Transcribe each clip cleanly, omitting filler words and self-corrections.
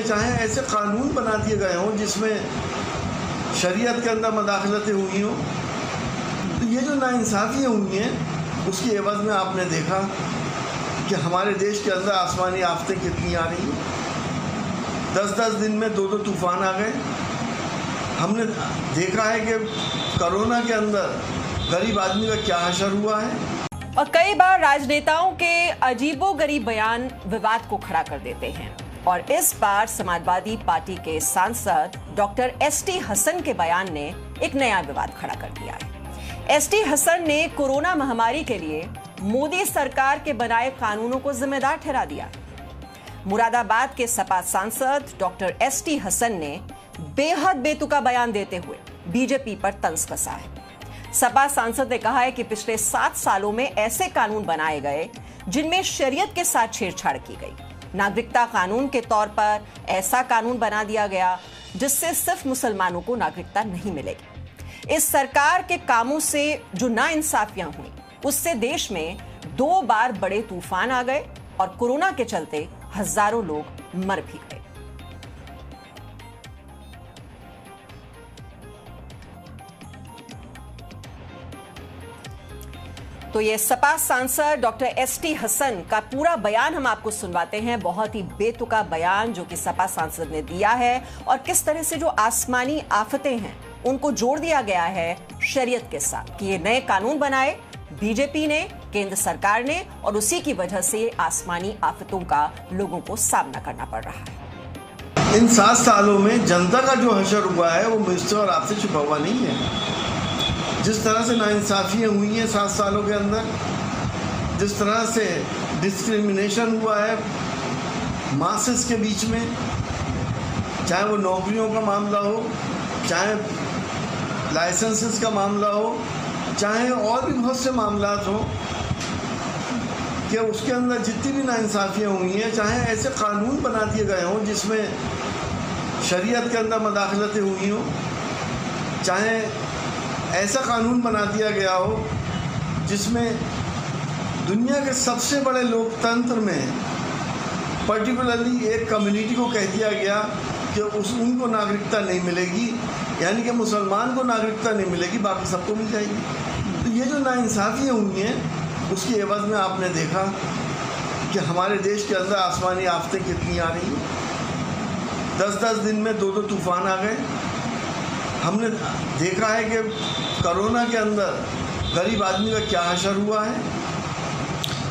चाहे ऐसे कानून बना दिए गए हों जिसमें शरीयत के अंदर मदाखलतें हुई हों, तो ये जो नाइंसाफ़ियाँ हुई हैं उसकी एवज़ में आपने देखा कि हमारे देश के अंदर आसमानी आफतें कितनी आ रही हैं। 10-10 दिन में 2-2 तूफ़ान आ गए। हमने देखा है कि कोरोना के अंदर गरीब आदमी का क्या हशर हुआ है। और कई बार राजनेताओं के अजीबोगरीब बयान विवाद को खड़ा कर देते हैं, और इस बार समाजवादी पार्टी के सांसद डॉक्टर एसटी हसन के बयान ने एक नया विवाद खड़ा कर दिया है। एसटी हसन ने कोरोना महामारी के लिए मोदी सरकार के बनाए कानूनों को जिम्मेदार ठहरा दिया। मुरादाबाद के सपा सांसद डॉक्टर एसटी हसन ने बेहद बेतुका बयान देते हुए बीजेपी पर तंज कसा है। सपा सांसद ने कहा है कि पिछले 7 सालों में ऐसे कानून बनाए गए जिनमें शरीयत के साथ छेड़छाड़ की गई। नागरिकता कानून के तौर पर ऐसा कानून बना दिया गया जिससे सिर्फ मुसलमानों को नागरिकता नहीं मिलेगी। इस सरकार के कामों से जो नाइंसाफियां हुई उससे देश में 2 बार बड़े तूफान आ गए और कोरोना के चलते हजारों लोग मर भी गए। तो ये सपा सांसद डॉक्टर एसटी हसन का पूरा बयान हम आपको सुनवाते हैं। बहुत ही बेतुका बयान जो कि सपा सांसद ने दिया है, और किस तरह से जो आसमानी आफतें हैं उनको जोड़ दिया गया है शरीयत के साथ कि ये नए कानून बनाए बीजेपी ने, केंद्र सरकार ने, और उसी की वजह से ये आसमानी आफतों का लोगों को सामना करना पड़ रहा है। इन 7 सालों में जनता का जो हशर हुआ है वो मुझसे और आपसे छुपा हुआ नहीं है। जिस तरह से नाइंसाफ़ियाँ हुई हैं 7 सालों के अंदर, जिस तरह से डिस्क्रिमिनेशन हुआ है मासेस के बीच में, चाहे वो नौकरियों का मामला हो, चाहे लाइसेंसेस का मामला हो, चाहे और भी बहुत से मामलात हों, कि उसके अंदर जितनी भी नाइंसाफ़ियाँ हुई हैं, चाहे ऐसे कानून बना दिए गए हों जिसमें शरीयत के अंदर मदाखलतें हुई हों, चाहे ऐसा कानून बना दिया गया हो जिसमें दुनिया के सबसे बड़े लोकतंत्र में पर्टिकुलरली एक कम्युनिटी को कह दिया गया कि उनको नागरिकता नहीं मिलेगी, यानी कि मुसलमान को नागरिकता नहीं मिलेगी, बाकी सबको मिल जाएगी। तो ये जो नाइंसाफ़ियाँ हुई हैं उसकी एवज़ में आपने देखा कि हमारे देश के अंदर आसमानी आफतें कितनी आ रही हैं। 10-10 दिन में 2-2 तूफ़ान आ गए। हमने देखा है कि कोरोना के अंदर गरीब आदमी का क्या हशर हुआ है।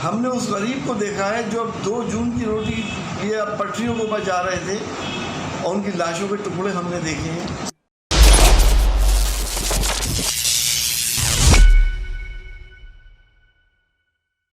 हमने उस गरीब को देखा है जो 2 जून की रोटी ये पटरियों को ऊपर जा रहे थे और उनकी लाशों के टुकड़े हमने देखे हैं।